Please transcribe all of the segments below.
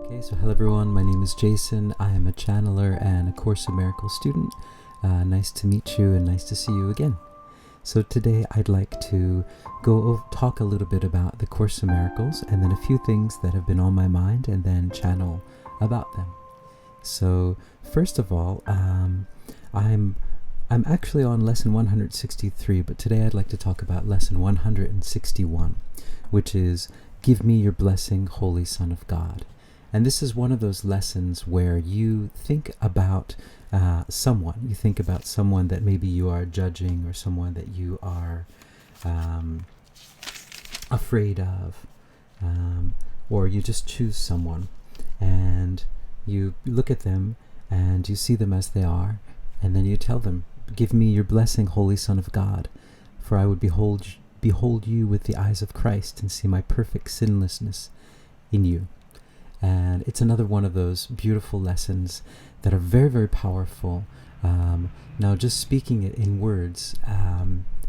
Okay, so hello everyone, my name is Jason. I am a channeler and a Course in Miracles student. Nice to meet you and nice to see you again. So today I'd like to talk a little bit about the Course in Miracles and then a few things that have been on my mind and then channel about them. So first of all, I'm actually on lesson 163, but today I'd like to talk about lesson 161, which is Give me your blessing, Holy Son of God. And this is one of those lessons where you think about someone. You think about someone that maybe you are judging or someone that you are afraid of, or you just choose someone and you look at them and you see them as they are, and then you tell them, give me your blessing, Holy Son of God, for I would behold you with the eyes of Christ and see my perfect sinlessness in you. And it's another one of those beautiful lessons that are very, very powerful. Now, just speaking it in words,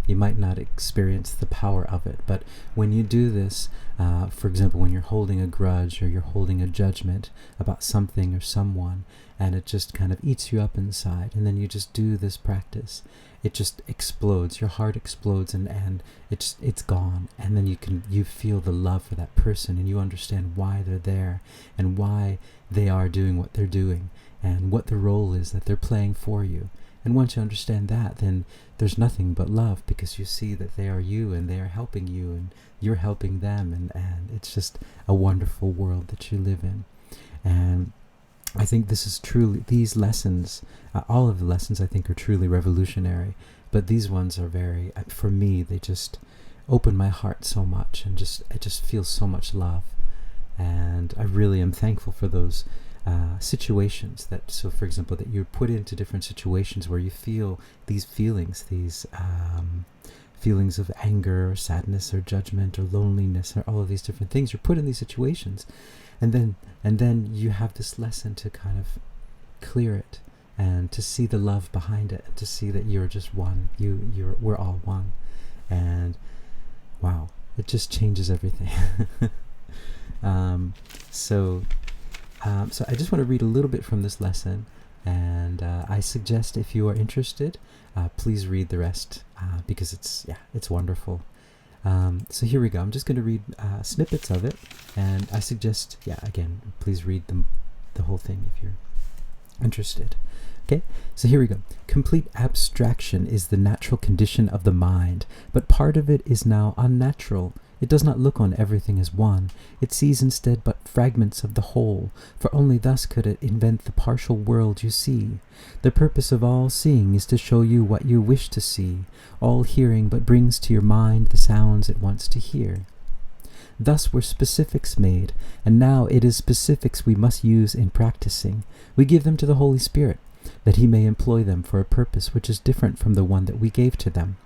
you might not experience the power of it. But when you do this, for example, when you're holding a grudge or you're holding a judgment about something or someone, and it just kind of eats you up inside, and then you just do this practice, it just explodes. Your heart explodes, and it's gone. And then you feel the love for that person, and you understand why they're there and why they are doing what they're doing and what the role is that they're playing for you. And once you understand that, then there's nothing but love, because you see that they are you and they are helping you and you're helping them, and it's just a wonderful world that you live in. And I think this is truly, these lessons, all of the lessons I think are truly revolutionary, but these ones are very, for me, they just open my heart so much, and it just feels so much love. And I really am thankful for those situations so for example, that you're put into different situations where you feel these feelings, feelings of anger or sadness or judgment or loneliness or all of these different things. You're put in these situations, and then you have this lesson to kind of clear it and to see the love behind it, and to see that you're just one. We're all one, and wow, it just changes everything. So I just want to read a little bit from this lesson, and I suggest, if you are interested, please read the rest, because it's wonderful. So here we go. I'm just going to read snippets of it, and I suggest, again, please read the whole thing if you're interested. Okay, so here we go. Complete abstraction is the natural condition of the mind, but part of it is now unnatural. It does not look on everything as one. It sees instead but fragments of the whole, for only thus could it invent the partial world you see. The purpose of all seeing is to show you what you wish to see. All hearing but brings to your mind the sounds it wants to hear. Thus were specifics made, and now it is specifics we must use in practicing. We give them to the Holy Spirit, that he may employ them for a purpose which is different from the one that we gave to them.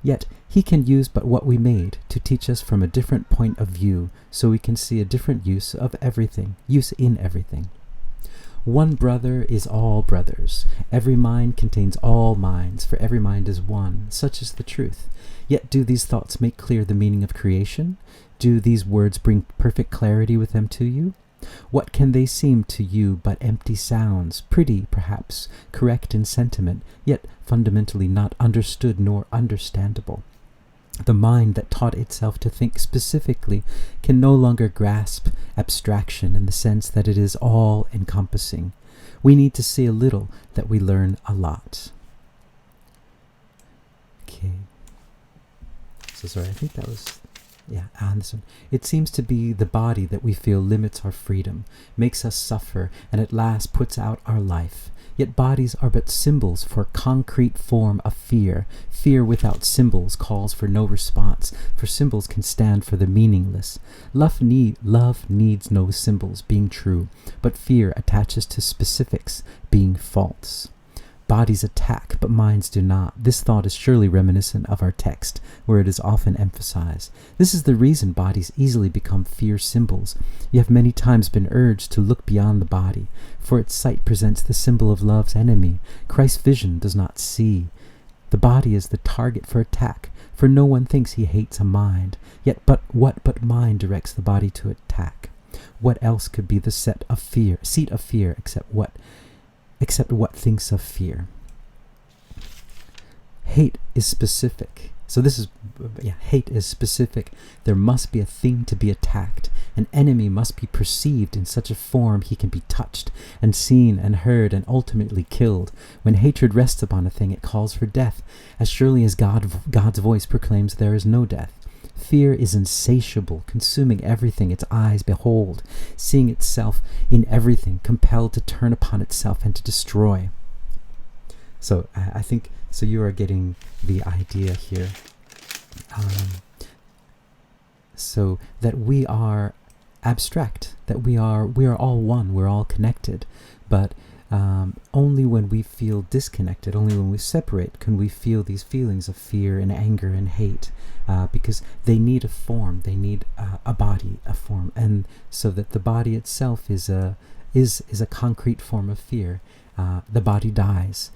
Yet he can use but what we made to teach us from a different point of view, so we can see a different use in everything. One brother is all brothers. Every mind contains all minds, for every mind is one. Such is the truth. Yet do these thoughts make clear the meaning of creation? Do these words bring perfect clarity with them to you? What can they seem to you but empty sounds, pretty, perhaps, correct in sentiment, yet fundamentally not understood nor understandable? The mind that taught itself to think specifically can no longer grasp abstraction in the sense that it is all-encompassing. We need to see a little that we learn a lot. Okay. So sorry, I think that was... and this one. It seems to be the body that we feel limits our freedom, makes us suffer, and at last puts out our life. Yet bodies are but symbols for concrete form of fear. Fear without symbols calls for no response, for symbols can stand for the meaningless. Love needs no symbols, being true, but fear attaches to specifics, being false. Bodies attack, but minds do not. This thought is surely reminiscent of our text, where it is often emphasized. This is the reason bodies easily become fear symbols. You have many times been urged to look beyond the body, for its sight presents the symbol of love's enemy. Christ's vision does not see. The body is the target for attack, for no one thinks he hates a mind. Yet what but mind directs the body to attack? What else could be the seat of fear, except what thinks of fear? Hate is specific. So hate is specific. There must be a thing to be attacked. An enemy must be perceived in such a form he can be touched and seen and heard and ultimately killed. When hatred rests upon a thing, it calls for death, as surely as God's voice proclaims there is no death. Fear is insatiable, consuming everything its eyes behold, seeing itself in everything, compelled to turn upon itself and to destroy. So I think, so you are getting the idea here. So that we are abstract, that we are all one, we're all connected, but only when we feel disconnected, only when we separate, can we feel these feelings of fear and anger and hate, because they need a form, they need a body, a form, and so that the body itself is a concrete form of fear. The body dies.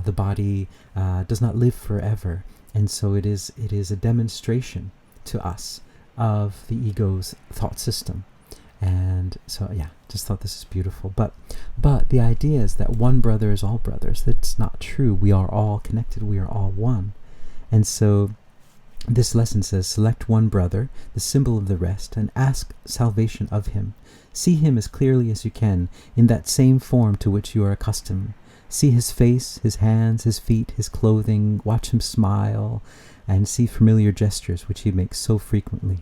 The body does not live forever, and so it is a demonstration to us of the ego's thought system. And so just thought this is beautiful. But the idea is that one brother is all brothers. That's not true. We are all connected. We are all one. And so this lesson says, select one brother, the symbol of the rest, and ask salvation of him. See him as clearly as you can, in that same form to which you are accustomed. See his face, his hands, his feet, his clothing, watch him smile, and see familiar gestures which he makes so frequently.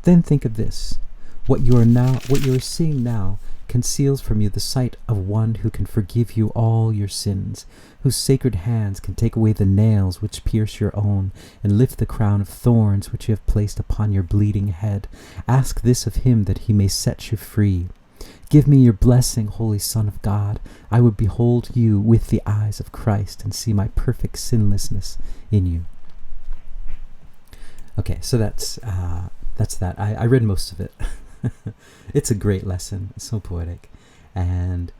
Then think of this. What you are seeing now conceals from you the sight of one who can forgive you all your sins, whose sacred hands can take away the nails which pierce your own, and lift the crown of thorns which you have placed upon your bleeding head. Ask this of him that he may set you free. Give me your blessing, Holy Son of God. I would behold you with the eyes of Christ and see my perfect sinlessness in you. Okay, so that's that. I read most of it. It's a great lesson. It's so poetic. And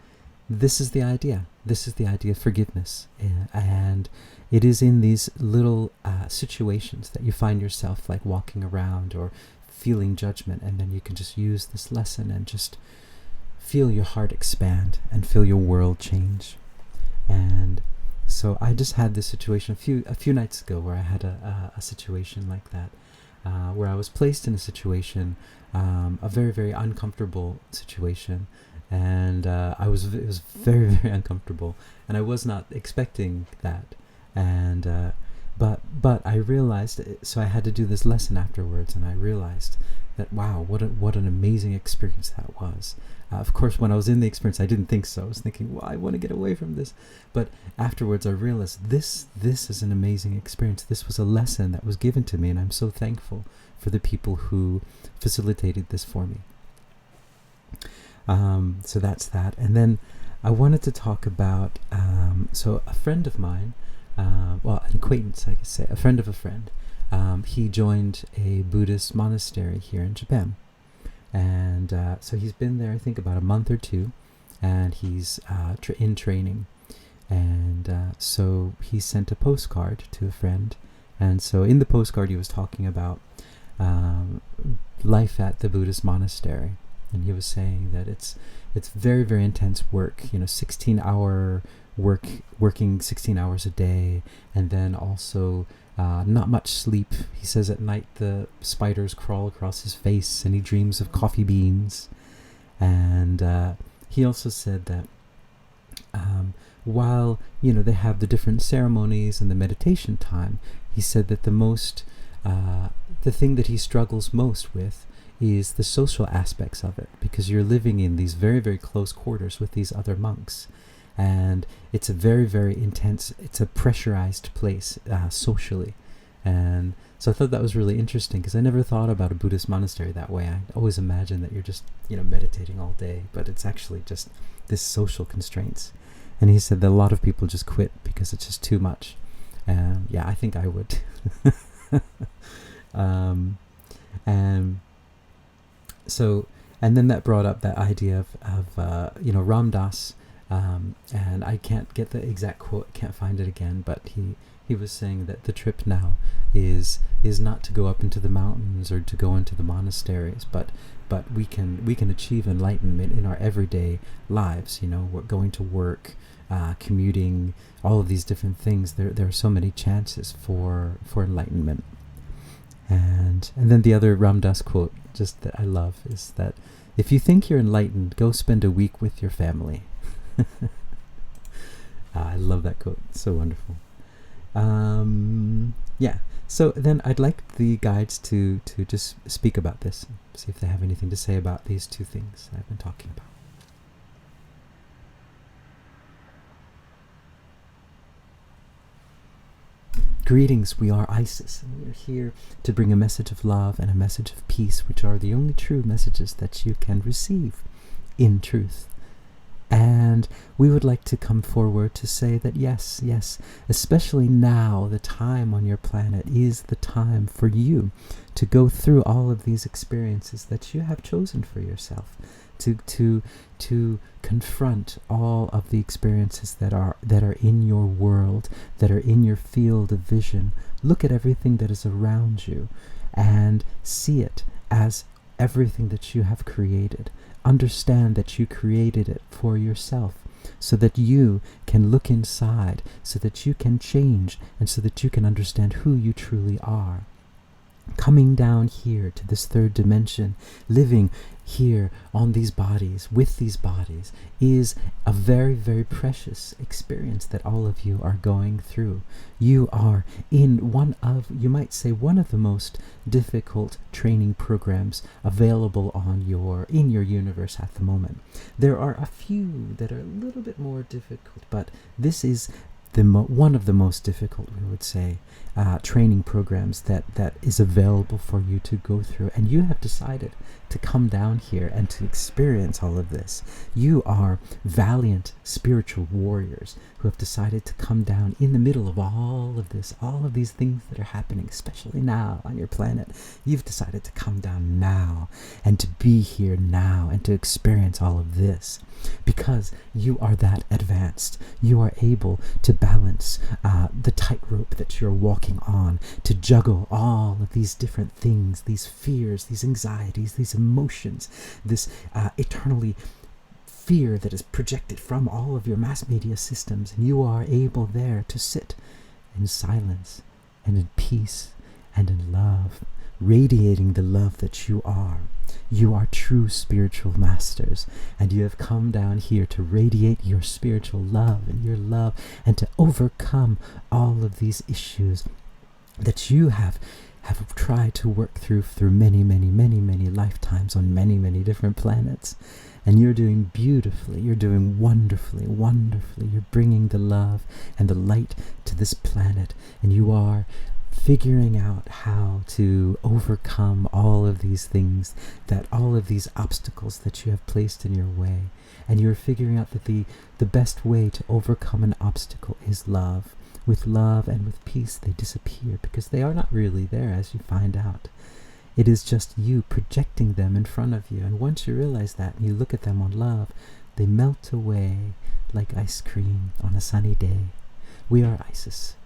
this is the idea. This is the idea of forgiveness. And it is in these little situations that you find yourself like walking around or feeling judgment, and then you can just use this lesson and just feel your heart expand and feel your world change. And so I just had this situation a few nights ago where I had a situation like that, where I was placed in a situation, a very, very uncomfortable situation, and it was very, very uncomfortable, and I was not expecting that, and but I realized, so I had to do this lesson afterwards, and I realized that, wow, what an amazing experience that was. Of course, when I was in the experience, I didn't think so. I was thinking, well, I want to get away from this. But afterwards, I realized this is an amazing experience. This was a lesson that was given to me, and I'm so thankful for the people who facilitated this for me. So that's that. And then I wanted to talk about, so a friend of mine, an acquaintance, I could say, a friend of a friend, he joined a Buddhist monastery here in Japan. And so he's been there, I think, about a month or two, and he's in training. And so he sent a postcard to a friend. And so in the postcard, he was talking about life at the Buddhist monastery. And he was saying that it's very, very intense work, 16-hour working 16 hours a day, and then also not much sleep. He says at night the spiders crawl across his face and he dreams of coffee beans. And he also said that while they have the different ceremonies and the meditation time, he said that the thing that he struggles most with is the social aspects of it, because you're living in these very, very close quarters with these other monks. And it's a very, very intense, it's a pressurized place socially. And so I thought that was really interesting, because I never thought about a Buddhist monastery that way. I always imagined that you're just, meditating all day, but it's actually just this social constraints. And he said that a lot of people just quit because it's just too much. Yeah, I think I would. And then that brought up that idea of Ram Dass. And I can't get the exact quote, can't find it again, but he was saying that the trip now is not to go up into the mountains or to go into the monasteries, but but we can achieve enlightenment in our everyday lives. We're going to work, commuting, all of these different things. There are so many chances for enlightenment. And then the other Ram Dass quote, just that I love, is that if you think you're enlightened, go spend a week with your family. I love that quote. It's so wonderful. Yeah. So then I'd like the guides to just speak about this, see if they have anything to say about these two things that I've been talking about. Greetings, we are Isis, and we are here to bring a message of love and a message of peace, which are the only true messages that you can receive in truth. And we would like to come forward to say that yes, especially now, the time on your planet is the time for you to go through all of these experiences that you have chosen for yourself, to confront all of the experiences that are in your world, that are in your field of vision. Look at everything that is around you and see it as everything that you have created. Understand that you created it for yourself, so that you can look inside, so that you can change, and so that you can understand who you truly are. Coming down here to this third dimension, living here on these bodies, with these bodies, is a very, very precious experience that all of you are going through. You are in one of the most difficult training programs available in your universe at the moment. There are a few that are a little bit more difficult, but this is one of the most difficult, we would say, training programs that is available for you to go through. And you have decided to come down here and to experience all of this. You are valiant spiritual warriors who have decided to come down in the middle of all of this, all of these things that are happening, especially now on your planet. You've decided to come down now and to be here now and to experience all of this because you are that advanced. You are able to balance the tightrope that you're walking on, to juggle all of these different things, these fears, these anxieties, these emotions, this eternally fear that is projected from all of your mass media systems. And you are able there to sit in silence and in peace and in love, radiating the love that you are. You are true spiritual masters, and you have come down here to radiate your spiritual love and to overcome all of these issues that you have tried to work through many, many, many, many lifetimes on many, many different planets. And you're doing beautifully, you're doing wonderfully, wonderfully. You're bringing the love and the light to this planet, and you are figuring out how to overcome all of these things, all of these obstacles that you have placed in your way. And you're figuring out that the best way to overcome an obstacle is love. With love and with peace, they disappear because they are not really there, as you find out. It is just you projecting them in front of you. And once you realize that and you look at them on love, they melt away like ice cream on a sunny day. We are Isis.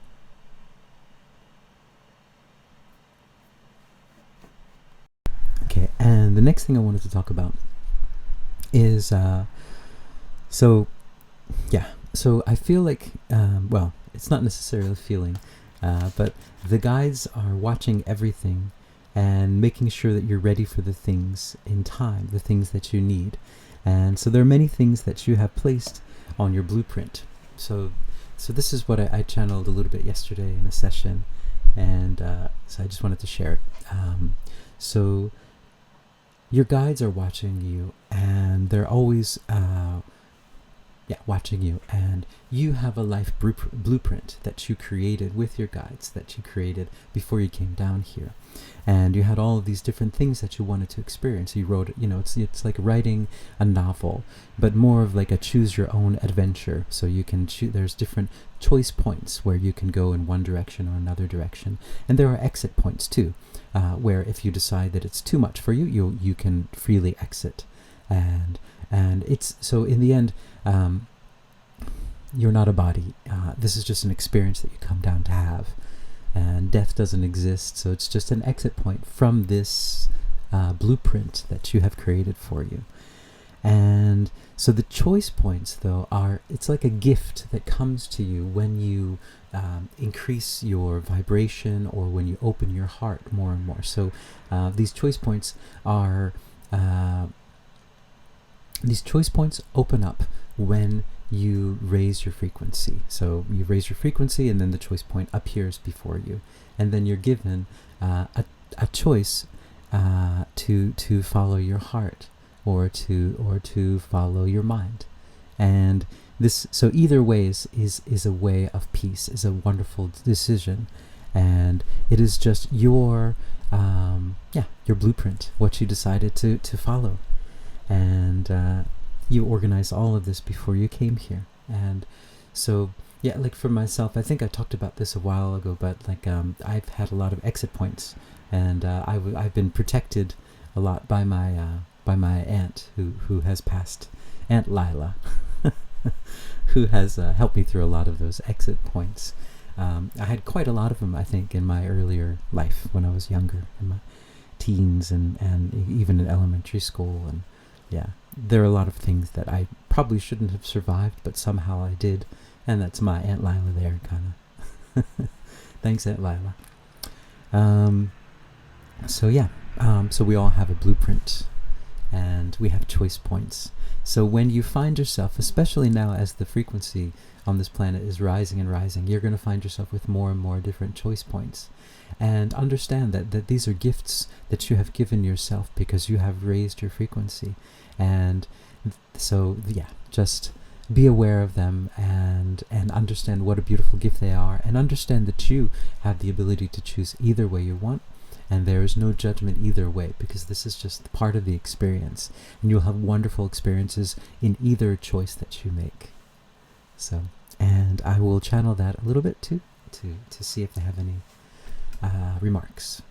Okay, and the next thing I wanted to talk about is, so I feel like, it's not necessarily a feeling, but the guides are watching everything and making sure that you're ready for the things in time, the things that you need. And so there are many things that you have placed on your blueprint. So this is what I channeled a little bit yesterday in a session, and so I just wanted to share it. So your guides are watching you, and they're always watching you, and you have a life blueprint that you created with your guides, that you created before you came down here. And you had all of these different things that you wanted to experience. You wrote, it's like writing a novel, but more of like a choose your own adventure. So you can choose, there's different choice points where you can go in one direction or another direction. And there are exit points too, where if you decide that it's too much for you, you can freely exit. And it's, so in the end, you're not a body. This is just an experience that you come down to have. And death doesn't exist, so it's just an exit point from this blueprint that you have created for you. And so the choice points, though, it's like a gift that comes to you when you increase your vibration or when you open your heart more and more. So these choice points open up when you raise your frequency. So you raise your frequency, and then the choice point appears before you, and then you're given a choice to follow your heart or to follow your mind. And this, so either way is a way of peace, is a wonderful decision, and it is just your blueprint, what you decided to follow. And you organized all of this before you came here. And so like for myself, I think I talked about this a while ago, but I've had a lot of exit points, and I've been protected a lot by my aunt who has passed, Aunt Lila, who has helped me through a lot of those exit points. I had quite a lot of them, I think, in my earlier life when I was younger, in my teens and even in elementary school. And there are a lot of things that I probably shouldn't have survived, but somehow I did, and that's my Aunt Lila there, kind of. Thanks, Aunt Lila. So we all have a blueprint, and we have choice points. So when you find yourself, especially now as the frequency on this planet is rising and rising, you're going to find yourself with more and more different choice points. And understand that these are gifts that you have given yourself because you have raised your frequency. And so, just be aware of them and understand what a beautiful gift they are, and understand that you have the ability to choose either way you want. And there is no judgment either way, because this is just part of the experience, and you'll have wonderful experiences in either choice that you make. So, and I will channel that a little bit too, to see if they have any remarks.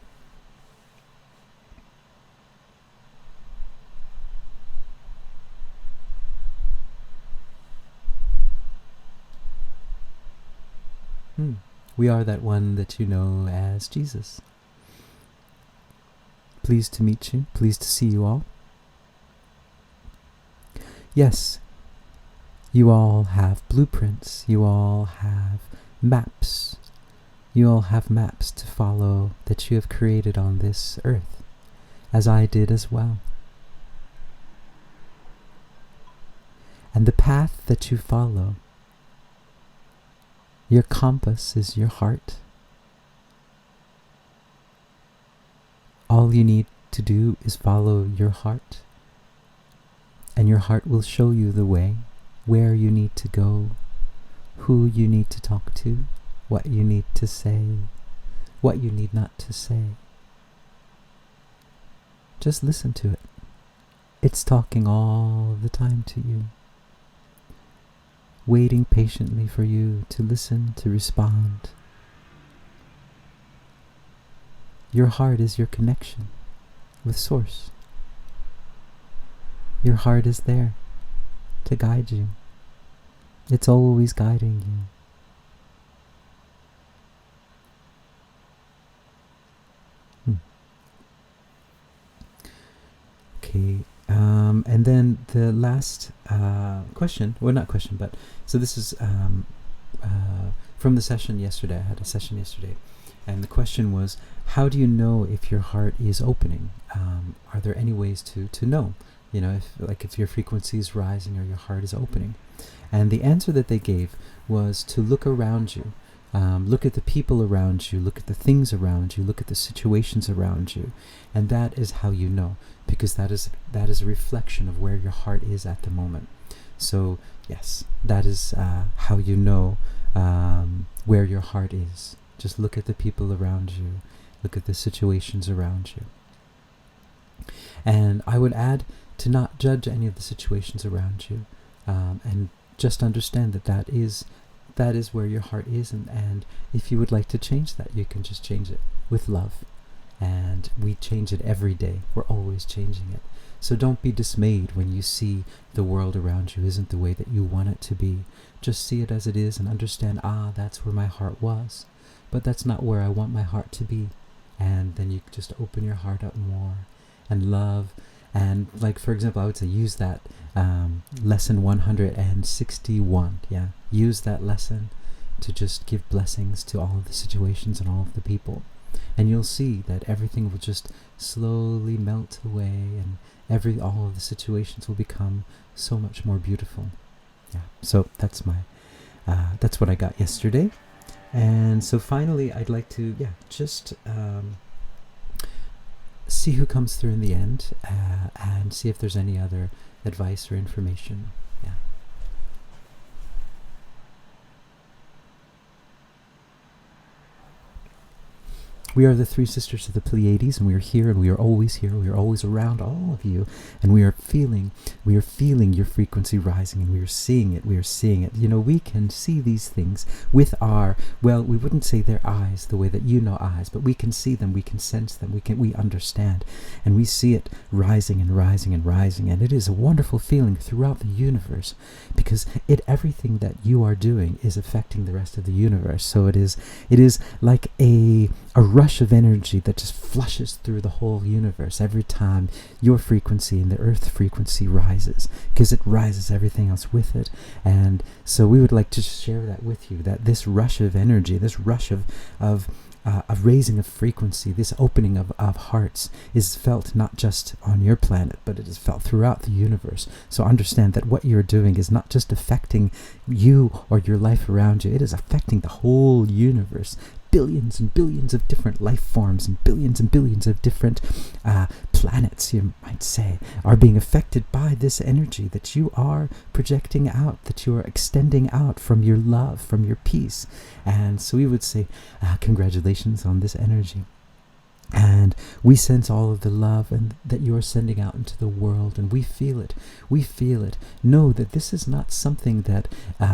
We are that one that you know as Jesus. Pleased to meet you. Pleased to see you all. Yes, you all have blueprints. You all have maps. You all have maps to follow that you have created on this earth, as I did as well. And the path that you follow, your compass is your heart. All you need to do is follow your heart, and your heart will show you the way, where you need to go, who you need to talk to, what you need to say, what you need not to say. Just listen to it. It's talking all the time to you, waiting patiently for you to listen, to respond. Your heart is your connection with Source. Your heart is there to guide you. It's always guiding you. Okay, and then the last question, well, not question, but so this is from the session yesterday. I had a session yesterday, and the question was, how do you know if your heart is opening? Are there any ways to know? You know, if your frequency is rising or your heart is opening. And the answer that they gave was to look around you. Look at the people around you, look at the things around you, look at the situations around you. And that is how you know, because that is a reflection of where your heart is at the moment. So yes, that is how you know where your heart is. Just look at the people around you, look at the situations around you. And I would add to not judge any of the situations around you, and just understand that is where your heart is, and if you would like to change that, you can just change it with love. And we change it every day. We're always changing it. So don't be dismayed when you see the world around you isn't the way that you want it to be. Just see it as it is and understand, that's where my heart was, but that's not where I want my heart to be. And then you just open your heart up more and love. And like, for example, I would say use that lesson 161. Yeah, use that lesson to just give blessings to all of the situations and all of the people. And you'll see that everything will just slowly melt away, and all of the situations will become so much more beautiful. Yeah. So that's that's what I got yesterday. And so finally, I'd like to just see who comes through in the end, and see if there's any other advice or information. Yeah. We are the three sisters of the Pleiades, and we are here, and we are always here. We are always around all of you, and we are feeling your frequency rising, and we are seeing it. We are seeing it. You know, we can see these things with our, well, we wouldn't say their eyes the way that you know eyes, but we can see them. We can sense them. We understand, and we see it rising and rising and rising, and it is a wonderful feeling throughout the universe, because everything that you are doing is affecting the rest of the universe. So it is like a rush of energy that just flushes through the whole universe every time your frequency and the earth frequency rises, because it rises everything else with it. And so we would like to share that with you, that this rush of energy, this rush of raising of frequency, this opening of hearts is felt not just on your planet, but it is felt throughout the universe. So understand that what you're doing is not just affecting you or your life around you, it is affecting the whole universe. Billions and billions of different life forms and billions of different planets, you might say, are being affected by this energy that you are projecting out, that you are extending out from your love, from your peace. And so we would say congratulations on this energy. And we sense all of the love and that you are sending out into the world, and we feel it. We feel it. Know that this is not something that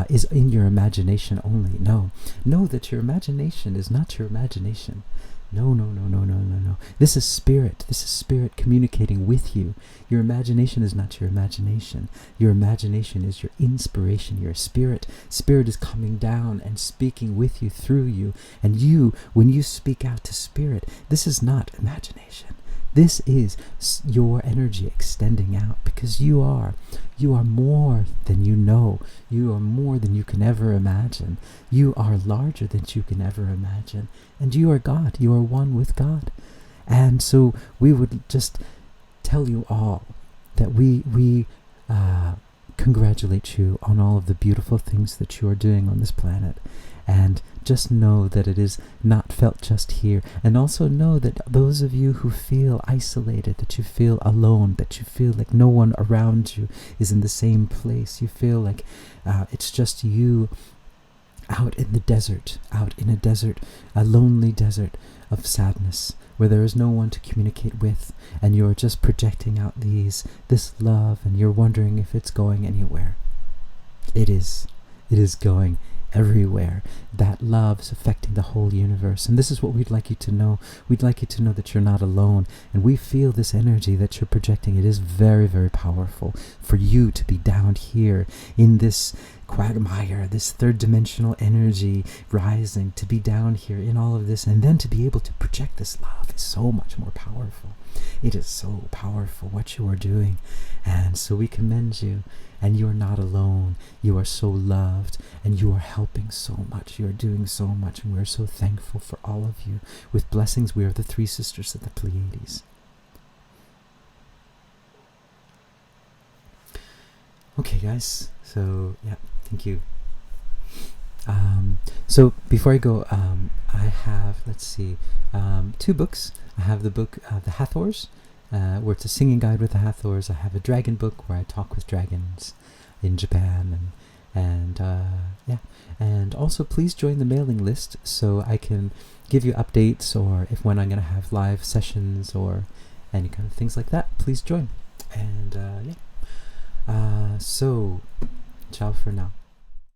is in your imagination only. No. Know that your imagination is not your imagination. No. This is spirit. This is spirit communicating with you. Your imagination is not your imagination. Your imagination is your inspiration, your spirit. Spirit is coming down and speaking with you, through you. And you, when you speak out to spirit, this is not imagination. This is your energy extending out, because you are more than you know. You are more than you can ever imagine. You are larger than you can ever imagine. And you are God. You are one with God. And so we would just tell you all that we congratulate you on all of the beautiful things that you are doing on this planet. And just know that it is not felt just here. And also know that those of you who feel isolated, that you feel alone, that you feel like no one around you is in the same place, you feel like it's just you out in the desert, a lonely desert of sadness, where there is no one to communicate with, and you're just projecting out this love, and you're wondering if it's going anywhere. It is going everywhere. That love is affecting the whole universe, and this is what we'd like you to know. We'd like you to know that you're not alone, and we feel this energy that you're projecting. It is very, very powerful for you to be down here in this quagmire, this third dimensional energy rising, to be down here in all of this, and then to be able to project this love is so much more powerful. It is so powerful what you are doing, and so we commend you. And you are not alone. You are so loved, and you are helping so much. You are doing so much, and we are so thankful for all of you. With blessings, we are the three sisters of the Pleiades. Okay, guys. So, yeah, thank you. So before I go, I have, two books. I have the book, The Hathors, where it's a singing guide with the Hathors. I have a dragon book where I talk with dragons in Japan, and also please join the mailing list so I can give you updates, or if when I'm going to have live sessions or any kind of things like that. Please join, and so ciao for now.